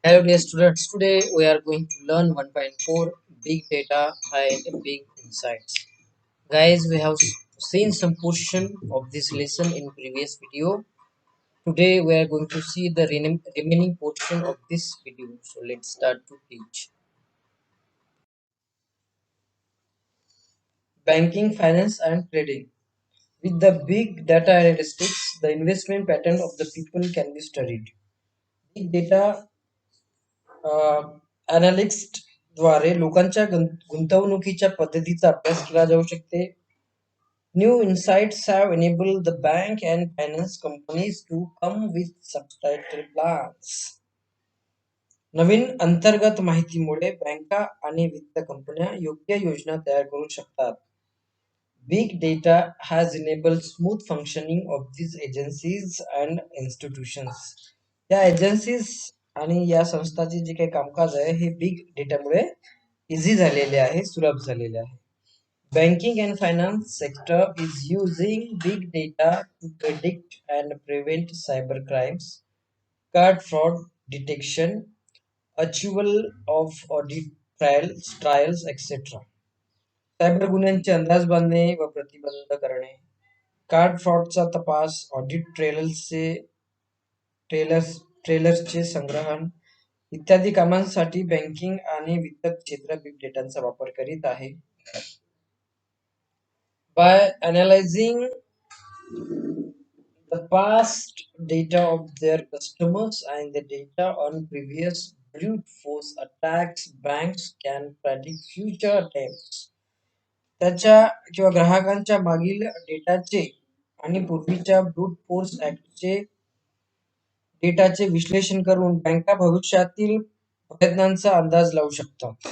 Hello dear students, today we are going to learn 1.4 Big Data and Big Insights. Guys, we have seen some portion of this lesson in previous video. Today we are going to see the remaining portion of this video. So let's start to teach. Banking, finance and trading. With the big data analytics, the investment pattern of the people can be studied. Big data द्वारे लोकांच्या गुंतवणुकीच्या पद्धतीचा अभ्यास केला जाऊ शकते. New insights have enabled the bank and finance companies to come with substantial plans. नवीन अंतर्गत माहितीमुळे बँका आणि वित्त कंपन्या योग्य योजना तयार करू शकतात. Big data has enabled smooth functioning of these agencies and institutions. त्या एजन्सीज आणि या संस्थाचे जे काही कामकाज आहे हे बिग डेटामुळे इझी झालेले आहे, सुलभ झालेले आहे. Banking and finance sector is using big data to predict and prevent cyber crimes, card fraud detection, achievable of audit trials etc. Cyber गुन्ह्यांचे अंदाज बांधणे व प्रतिबंध करणे, कार्ड फ्रॉडचा तपास, ऑडिट ट्रेलर्सचे संग्रहण इत्यादी कामांसाठी बँकिंग आणि वित्त क्षेत्र बिग डेटाचा वापर करीत आहे. By analyzing the past data of their customers and the data on previous brute force attacks, banks can predict future attempts. त्याच्या किंवा ग्राहकांच्या मागील डेटाचे आणि पूर्वीच्या ब्रूट फोर्स ऍक्टचे डेटाचे विश्लेषण करून बँका भविष्यातील प्रयत्नांचा अंदाज लावू शकतात.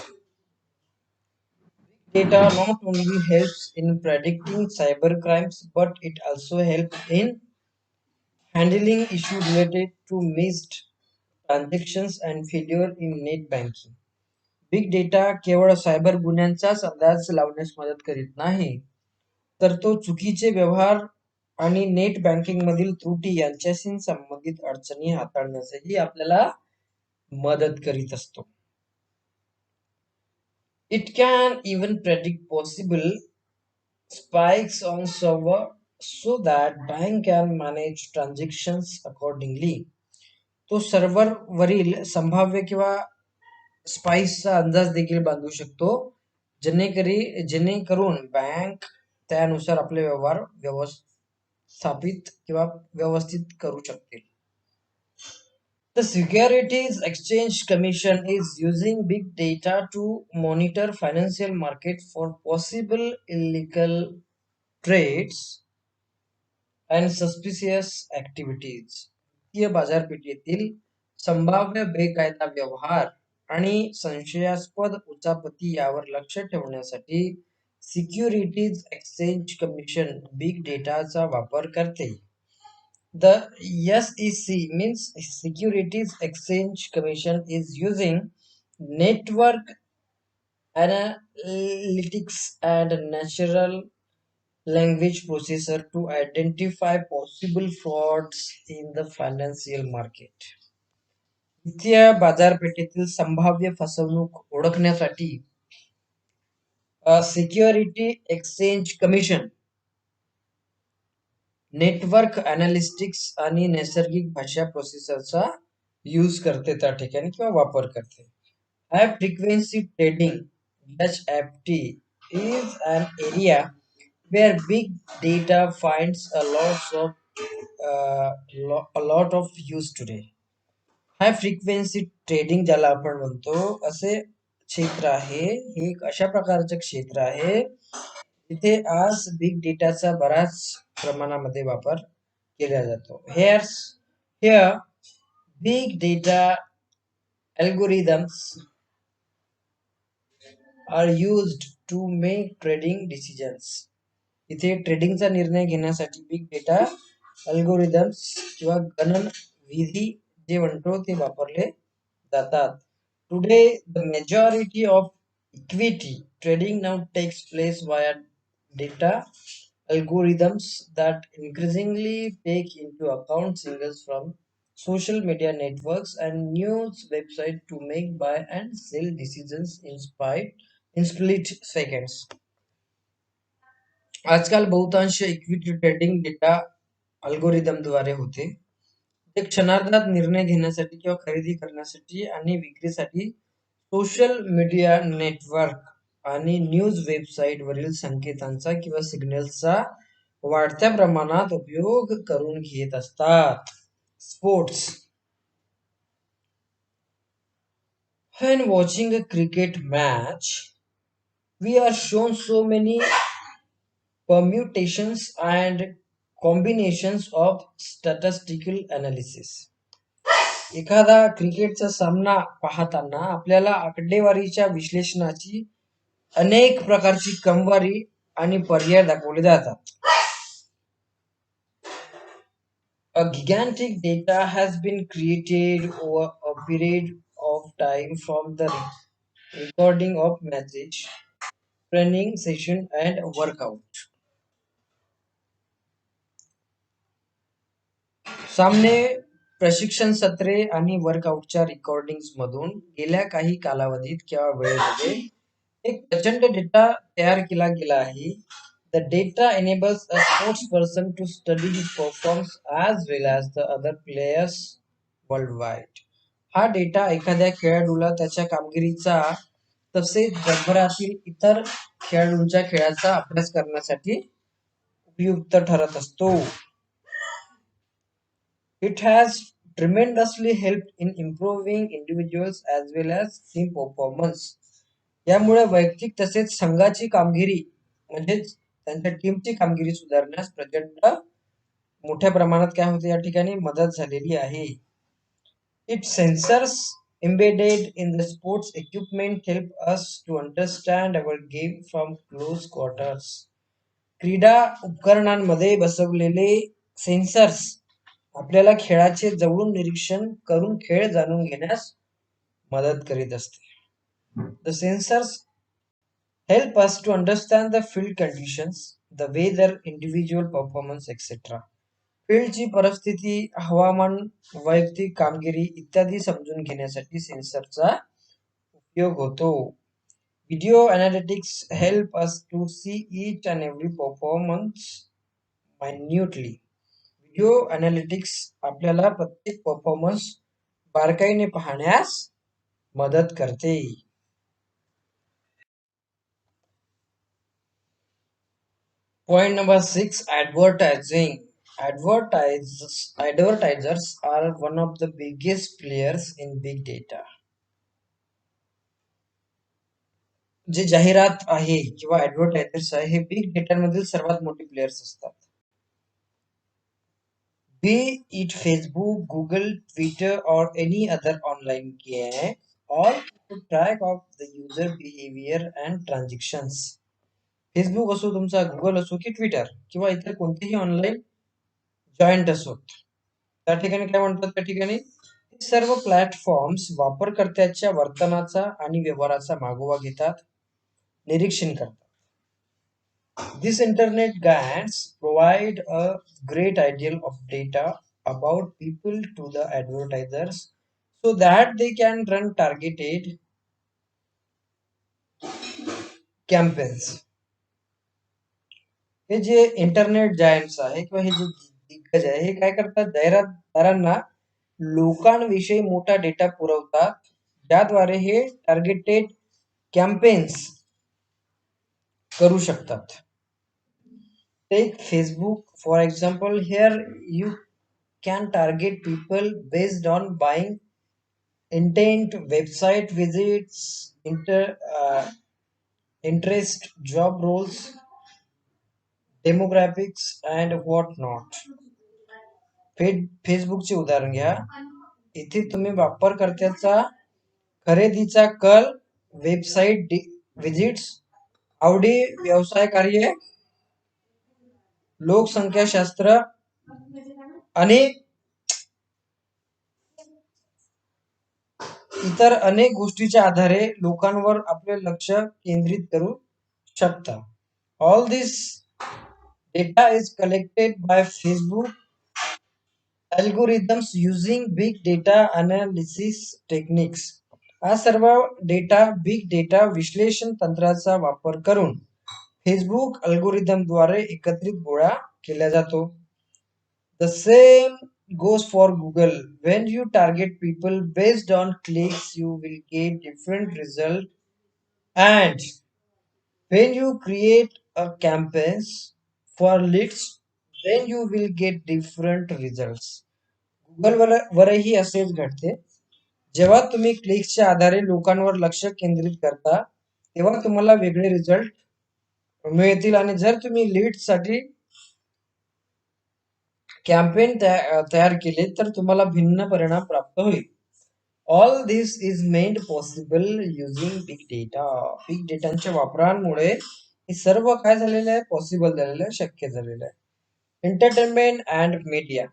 Data not only helps in predicting cyber crimes, but it also helps in handling issues related to missed transactions and failure in net banking. Big data केवळ सायबर गुन्ह्यांचाच अंदाज लावण्यास मदत करीत नाही, तर तो चुकीचे व्यवहार आणि नेट बँकिंग मधील त्रुटी यांच्याशी संबंधित अडचणी हाताळण्यासही आपल्याला मदत करीत असतो. It can even predict possible spikes on server so that bank can manage transactions accordingly. तो सर्व्हर वरील संभाव्य किंवा स्पाइसचा अंदाज देखील बांधू शकतो, जेणेकरून बँक त्यानुसार आपले व्यवहार व्यवस्थापित किंवा व्यवस्थित करू शकतील. The Securities Exchange Commission is using big data to monitor financial market for possible illegal trades and suspicious activities. वित्तीय बाजारपेठेतील संभाव्य बेकायदा व्यवहार आणि संशयास्पद उचापती यावर लक्ष ठेवण्यासाठी सिक्युरिटीज एक्सचेंज कमिशन बिग डेटाचा वापर करते. The SEC means Securities Exchange Commission is using network analytics and natural language processor to identify possible frauds in the financial market. वित्तीय बाजारपेठेतील संभाव्य फसवणूक ओळखण्यासाठी सिक्युरिटी एक्सचेंज कमिशन नेटवर्क अनालिस्टिक्स आणि नैसर्गिक भाषा प्रोसेसरचा यूज करते त्या ठिकाणी किंवा वापर करते. High frequency trading HFT is an area where big data finds a lot of use today. High frequency trading ज्याला आपण म्हणतो असे क्षेत्र आहे, हे एक अशा प्रकारचे क्षेत्र आहे तिथे आज बिग डेटाचा बराच प्रमाणामध्ये वापर केला जातो. Here big data algorithms are used to make trading decisions. इथे ट्रेडिंगचा निर्णय घेण्यासाठी बिग डेटा अल्गोरिदम्स किंवा गणन विधी जे म्हणतो ते वापरले जातात. Today the majority of equity trading now takes place via data algorithms that increasingly take into account signals from social media networks, and news websites to make buy and sell decisions in split seconds. आजकाल बहुतांश equity trading data अल्गोरिदमद्वारे होते. ते क्षणार्धात निर्णय घेण्यासाठी किंवा खरेदी करण्यासाठी आणि विक्रीसाठी सोशल मीडिया नेटवर्क आणि न्यूज वेबसाईट वरील संकेतांचा किंवा सिग्नल्सचा वाढत्या प्रमाणात उपयोग करून घेत असतात. Sports. When watching a cricket match, we are shown so many permutations and combinations of statistical analysis. एखादा क्रिकेटचा सामना पाहताना आपल्याला आकडेवारीच्या विश्लेषणाची अनेक प्रकारची क्रमवारी आणि पर्याय दाखवले जातात. A gigantic data has been created over a period of time from the recording of matches, training session and workout. सामने, प्रशिक्षण सत्रे आणि वर्कआउटच्या रेकॉर्डिंग्स मधून गेल्या काही कालावधीत किंवा वेळेमध्ये एक प्रचंड डेटा तयार केला गेला आहे. The data enables a sports person to study his performance as well as the other players worldwide. हा डेटा एखाद्या खेळाडूला त्याच्या कामगिरीचा तसेच जगभरातील इतर खेळाडूंच्या खेळाचा अभ्यास करण्यासाठी उपयुक्त ठरत असतो. It has tremendously helped in improving individuals as well as team performance. यामुळे वैयक्तिक तसेच संघाची कामगिरी म्हणजेच त्यांच्या टीमची कामगिरी सुधारण्यास प्रचंड मोठ्या प्रमाणात काय होते या ठिकाणी मदत झालेली आहे. Its sensors embedded in the sports equipment help us to understand our game from close quarters. क्रीडा उपकरणांमध्ये बसवलेले सेन्सर्स आपल्याला खेळाचे जवळून निरीक्षण करून खेळ जाणून घेण्यास मदत करीत असते. The sensors help us to understand the field conditions, the weather, individual performance, etc. फील्डची परिस्थिती, हवामान, वैयक्तिक कामगिरी इत्यादी समजून घेण्यासाठी सेन्सरचा उपयोग होतो. Video analytics help us to see each and every performance minutely. Video analytics आपल्याला प्रत्येक परफॉर्मन्स बारकाईने पाहण्यास मदत करते. Point number 6, advertising. Advertisers are one of the biggest players in big data. जे जाहिरात आहे किंवा ऍडव्हर्टायझर्स आहे हे बिग डेटा मधील सर्वात मोठे प्लेयर्स असतात. Be it Facebook, Google, Twitter or any other online game, all to track of the user behavior and transactions. Facebook असो तुमचा, गुगल असो की ट्विटर किंवा इतर कोणतेही ऑनलाईन जॉईंट असोत, त्या ठिकाणी काय म्हणतात, त्या ठिकाणी सर्व प्लॅटफॉर्म्स वापरकर्त्याच्या वर्तनाचा आणि व्यवहाराचा मागोवा घेतात, निरीक्षण करतात. These internet giants provide a great deal of data about people to the advertisers so that they can run targeted campaigns. हे जे इंटरनेट जायंट्स आहे किंवा हे जे दिग्गज आहे हे काय करतात, जाहिरातदारांना लोकांविषयी मोठा डेटा पुरवतात, ज्याद्वारे हे टार्गेटेड कॅम्पेन्स करू शकतात. Take Facebook for example. Here you can target people based on buying intent, website visits, interest, job roles, demographics and what not. फेसबुकचे उदाहरण घ्या. इथे तुम्ही वापरकर्त्याचा खरेदीचा कल, वेबसाईट विजिट्स, आवडी, व्यवसाय कार्य, लोकसंख्याशास्त्र आणि इतर अनेक गोष्टीच्या आधारे लोकांवर आपले लक्ष केंद्रित करू शकता. All this data is collected by Facebook algorithms using big data analysis techniques. हा सर्व डेटा बिग डेटा विश्लेषण तंत्राचा वापर करून फेसबुक अल्गोरिदमद्वारे एकत्रित गोळा केला जातो. The same goes for Google. When you target people based on clicks, you will get different results. And when you create a campaigns for leads, then you will get different results. Google वरही असेच घडते. जेव्हा तुम्ही क्लिक्सच्या आधारे लोकांवर लक्ष केंद्रित करता, तेव्हा तुम्हाला वेगळे रिझल्ट मिळतील आणि जर तुम्ही लीड साठी कॅम्पेन तयार केले तर तुम्हाला भिन्न परिणाम प्राप्त होईल. All this is made possible using big data. Big डेटाच्या वापरामुळे हे सर्व काय झालेलं आहे, पॉसिबल झालेलं आहे, शक्य झालेलं आहे. Entertainment and media.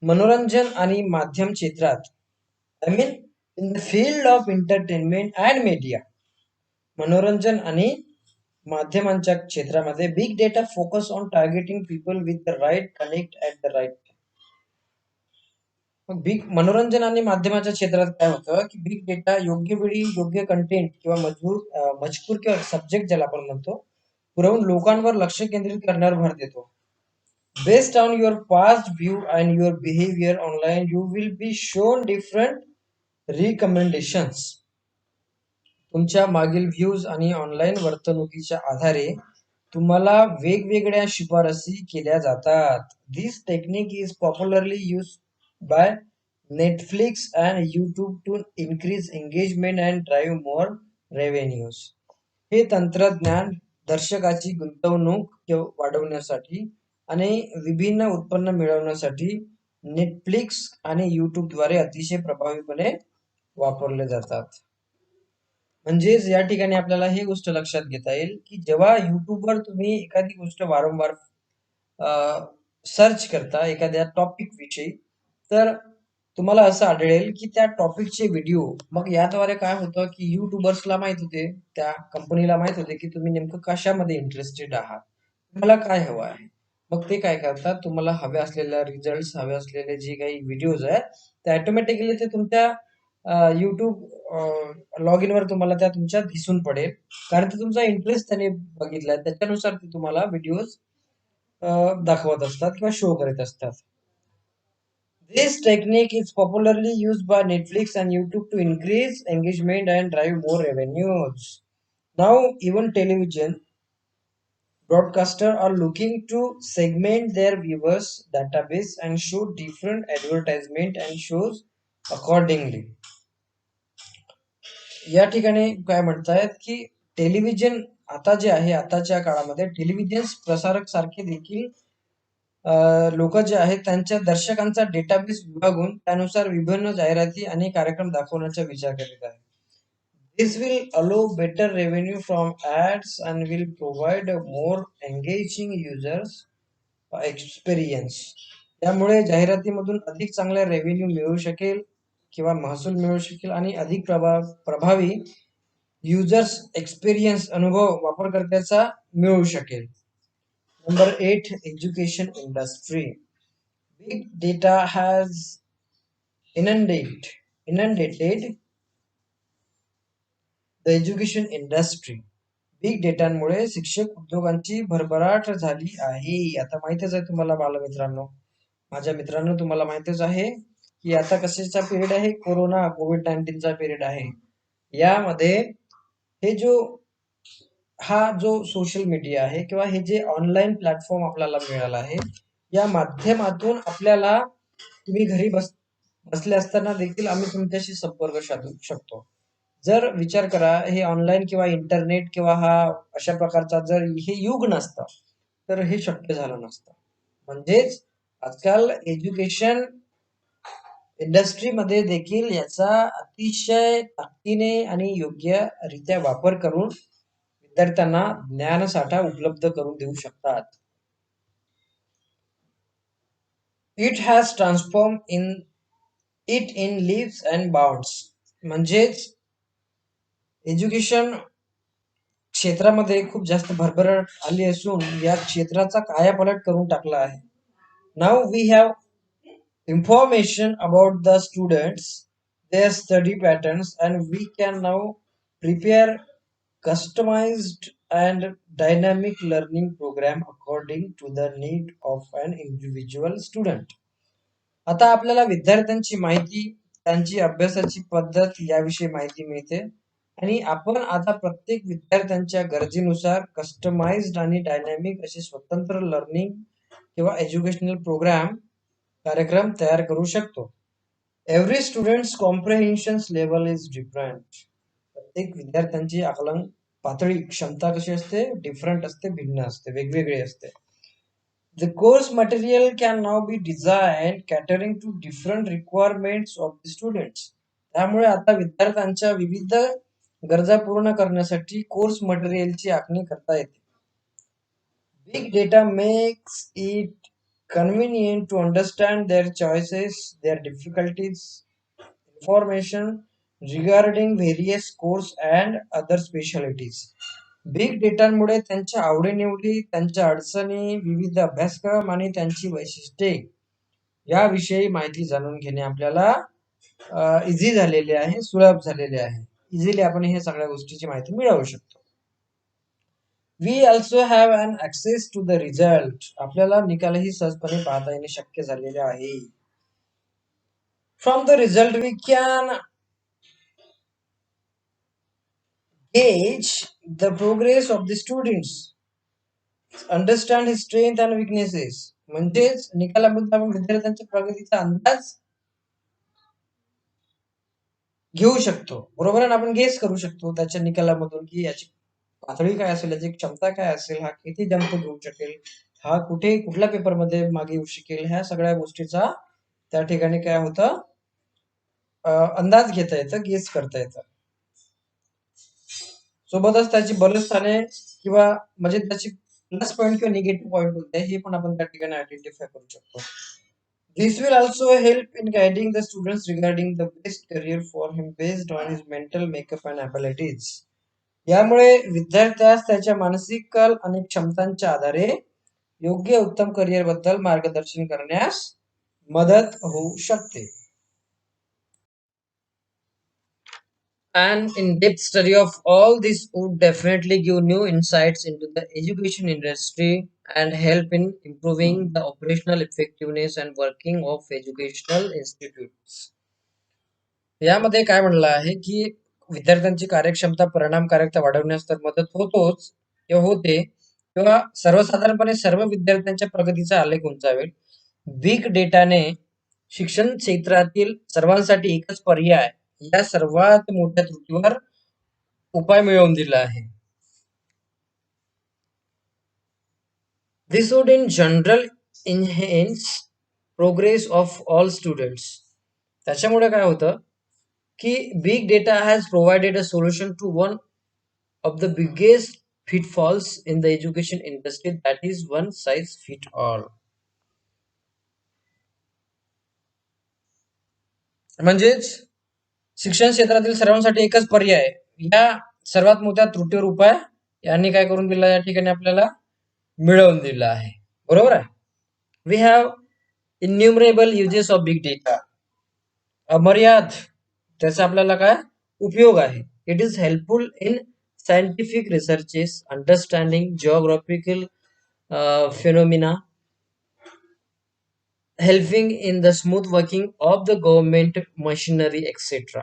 मनोरंजन आणि माध्यम क्षेत्रात, I mean in the field of entertainment and media, मनोरंजन आणि माध्यमांच्या क्षेत्रामध्ये big data focus on targeting people with the right connect at the right. मग बिग मनोरंजन आणि माध्यमाच्या क्षेत्रात काय होतं की बिग डेटा योग्य वेळी योग्य कंटेंट किंवा मजकूर किंवा सब्जेक्ट ज्याला आपण म्हणतो पुरवून लोकांवर लक्ष केंद्रित करण्यावर भर देतो. Based on your past view and your behaviour online you will be shown different recommendations. तुमच्या मागील व्ह्यूज आणि ऑनलाईन वर्तणुकीच्या आधारे तुम्हाला वेगवेगळ्या शिफारसी केल्या जातात. This technique is popularly use by Netflix and YouTube to increase engagement and drive more revenues. हे तंत्रज्ञान दर्शकाची गुंतवणूक वाढवण्यासाठी आणि विभिन्न उत्पन्न मिळवण्यासाठी नेटफ्लिक्स आणि युट्यूबद्वारे अतिशय प्रभावीपणे वापरले जातात. म्हणजेच या ठिकाणी आपल्याला ही गोष्ट लक्षात घेता येईल की जेव्हा युट्यूबवर तुम्ही एखादी गोष्ट वारंवार सर्च करता एखाद्या टॉपिक विषयी, तर तुम्हाला असं आढळेल की त्या टॉपिकचे व्हिडिओ, मग याद्वारे काय होतं की युट्यूबर्सला माहित होते, त्या कंपनीला माहित होते की तुम्ही नेमकं कशामध्ये इंटरेस्टेड आहात, तुम्हाला काय हवं आहे. मग ते काय करतात, तुम्हाला हवे असलेल्या रिझल्ट, हवे असलेले जे काही व्हिडिओज आहेत ते ऑटोमॅटिकली ते तुमच्या युट्यूब लॉग इन वर तुम्हाला त्या तुमच्या दिसून पडेल, कारण ते तुमचा इंटरेस्ट त्याने बघितलाय त्याच्यानुसार ते तुम्हाला व्हिडिओज दाखवत असतात किंवा शो करत असतात. This technique is popularly used by Netflix and YouTube to increase engagement and drive more revenues. Now, even television broadcasters are looking to segment their viewers' database and show different advertisement and shows accordingly. या ठिकाणी काय म्हणतायत की television आता जे आहे आताच्या काळामध्ये टेलिव्हिजन प्रसारक सारखे देखील लोक जे आहेत त्यांच्या दर्शकांचा डेटाबेस विभागून त्यानुसार विभिन्न जाहिराती आणि कार्यक्रम दाखवण्याचा विचार करीत आहे. दिस विल अलो better revenue from ads and will provide a more engaging users experience. त्यामुळे जाहिरातीमधून अधिक चांगला रेव्हेन्यू मिळू शकेल किंवा महसूल मिळू शकेल आणि अधिक प्रभावी युजर्स एक्सपिरियन्स अनुभव वापरकर्त्याचा मिळू शकेल. Number 8, education industry. Big data has inundated the education industry. Big डेटामुळे शिक्षक उद्योगांची भरभराट झाली आहे. आता माहितच आहे तुम्हाला बालमित्रांनो, माझ्या मित्रांनो, तुम्हाला माहितच आहे की आता कशाचा पिरियड आहे, कोविड-19चा पिरियड आहे. यामध्ये हा जो सोशल मीडिया आहे किंवा हे जे ऑनलाईन प्लॅटफॉर्म आपल्याला मिळाला आहे, या माध्यमातून आपल्याला तुम्ही घरी बसले असताना देखील आम्ही तुमच्याशी संपर्क साधू शकतो. जर विचार करा, हे ऑनलाईन किंवा इंटरनेट किंवा हा अशा प्रकारचा जर हे युग नसतं तर हे शक्य झालं नसतं. म्हणजेच आजकाल एज्युकेशन इंडस्ट्रीमध्ये देखील याचा अतिशय ताकदीने आणि योग्यरित्या वापर करून विद्यार्थ्यांना ज्ञानसाठा उपलब्ध करून देऊ शकतात. It has transform in leaps and bounds. म्हणजेच एज्युकेशन क्षेत्रामध्ये खूप जास्त भरभराट आली असून या क्षेत्राचा कायापालट करून टाकला आहे. Now we have information about the students, their study patterns, and we can now prepare customized and dynamic learning program according to the need of an individual student. आता आपल्याला विद्यार्थ्यांची माहिती, त्यांची अभ्यासाची पद्धत याविषयी माहिती मिळते आणि आपण आता प्रत्येक विद्यार्थ्यांच्या गरजेनुसार कस्टमाइज्ड आणि डायनॅमिक असे स्वतंत्र लर्निंग किंवा एज्युकेशनल कार्यक्रम तयार करू शकतो. Every students comprehensions level is different. प्रत्येक विद्यार्थ्यांची आकलन पातळी, क्षमता कशी असते, डिफरंट असते, भिन्न असते, वेगवेगळी असते. The course material can now be designed catering to different requirements of the students. त्यामुळे आता विद्यार्थ्यांच्या विविध गरजा पूर्ण करण्यासाठी कोर्स मटेरियलची आखणी करता येते. Big data makes it convenient to understand their choices, their difficulties, information regarding various course and other specialties. Big डेटामुळे त्यांच्या आवडीनिवडी, त्यांच्या अडचणी, विविध अभ्यासक्रम आणि त्यांची वैशिष्ट्ये याविषयी माहिती जाणून घेणे आपल्याला इझी झालेले आहे, सुलभ झालेले आहे. इझिली आपण हे सगळ्या गोष्टीची माहिती मिळवू शकतो. We also have an access to the result. आपल्याला निकालही सहजपणे पाहता येणे शक्य झालेले आहे. From the result we can gauge the progress of the students, understand his strength and weaknesses. म्हणजेच निकालामधून आपण विद्यार्थ्यांच्या प्रगतीचा अंदाज घेऊ शकतो, बरोबर आहे. आपण गेस करू शकतो त्याच्या निकालामधून की याची पातळी काय असेल, याची क्षमता काय असेल, हा किती जंप घेऊ शकेल, हा कुठल्या पेपरमध्ये मागे येऊ शकेल, ह्या सगळ्या गोष्टीचा त्या ठिकाणी काय होतं, अंदाज घेता येतं, गेस करता येतं. सोबतच त्याची बलस्थाने किंवा म्हणजे त्याची प्लस पॉइंट किंवा निगेटिव्ह पॉइंट होते हे पण आपण त्या ठिकाणी आयडेंटिफाय करू शकतो. This will also help in guiding the students regarding the best career for him based on his mental makeup and abilities. यामुळे विद्यार्थ्यास त्याच्या मानसिक कल आणि क्षमतांच्या आधारे योग्य उत्तम करिअर बद्दल मार्गदर्शन करण्यास मदत होऊ शकते. An in-depth study of all this would definitely give new insights into the education industry and help in improving the operational effectiveness and working of educational institutes. यामध्ये काय म्हणलं आहे की विद्यार्थ्यांची कार्यक्षमता, परिणामकारकता वाढवण्यास तर मदत होतोच किंवा होते, किंवा सर्वसाधारणपणे सर्व विद्यार्थ्यांच्या प्रगतीचा आलेख उंचावेल. बिग डेटाने शिक्षण क्षेत्रातील सर्वांसाठी एकच पर्याय या सर्वात मोठ्या त्रुटीवर उपाय मिळवून दिला आहे. This would in general enhance progress of all students. त्याच्यामुळे काय होतं की big data has provided a solution to one of the biggest pitfalls in the education industry, that is one size fit all. म्हणजेच शिक्षण क्षेत्रातील सर्वांसाठी एकच पर्याय या सर्वात मोठ्या त्रुटीवर उपाय यांनी काय करून दिला, या ठिकाणी आपल्याला मिळवून दिला आहे, बरोबर आहे. We have innumerable uses of big data. अमर्याद त्याचा आपल्याला काय उपयोग आहे. It is helpful in scientific researches, understanding geographical phenomena, helping in the smooth working of the government machinery, etc.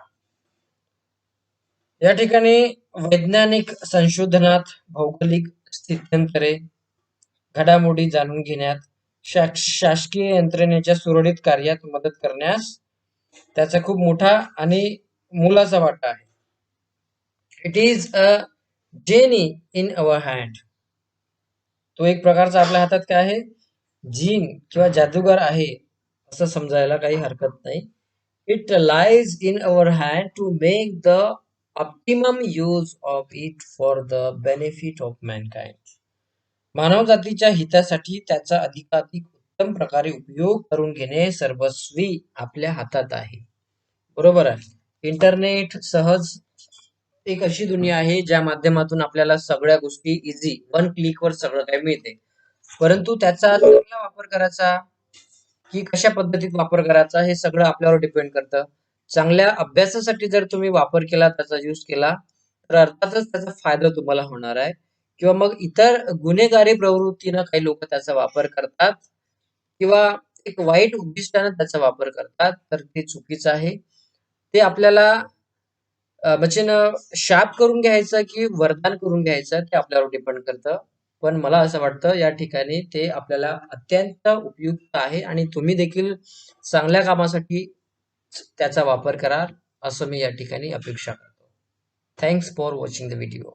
या ठिकाणी वैज्ञानिक संशोधनात, भौगोलिक स्थित्यंतरे, घडामोडी जाणून घेण्यात, शासकीय यंत्रणेच्या सुरळीत कार्यात मदत करण्यास त्याचा खूप मोठा आणि मोलाचा वाटा आहे. It is a jenny in our hand. तो एक प्रकारचा आपल्या हातात काय आहे, जीन किंवा जादूगार आहे असं समजायला काही हरकत नाही. It lies in our hand to make the optimum use of it for the benefit of mankind. मानव जातीच्या हितासाठी त्याचा अधिकाधिक उत्तम प्रकारे उपयोग करून घेणे सर्वस्वी आपल्या हातात आहे, बरोबर आहे. इंटरनेट सहज एक अशी दुनिया आहे ज्या माध्यमातून आपल्याला सगळ्या गोष्टी इझी वन क्लिकवर सगळं काही मिळते, परंतु त्याचा चांगला वापर करायचा की कशा पद्धतीत वापर करायचा हे सगळं आपल्यावर डिपेंड करतं. चांगल्या अभ्यासासाठी जर तुम्ही वापर केला, त्याचा यूज केला, तर अर्थातच त्याचा फायदा तुम्हाला होणार आहे. किंवा मग इतर गुन्हेगारी प्रवृत्तीनं काही लोकं त्याचा वापर करतात किंवा एक वाईट उद्दिष्टानं त्याचा वापर करतात, तर ते चुकीचं आहे. ते आपल्याला म्हणजे ना शाप करून घ्यायचं की वरदान करून घ्यायचं ते आपल्यावर डिपेंड करतं. पण मला असं वाटतं या ठिकाणी ते आपल्याला अत्यंत उपयुक्त आहे आणि तुम्ही देखील चांगल्या कामासाठी त्याचा वापर कराल, असं मी या ठिकाणी अपेक्षा करतो. Thanks for watching the video.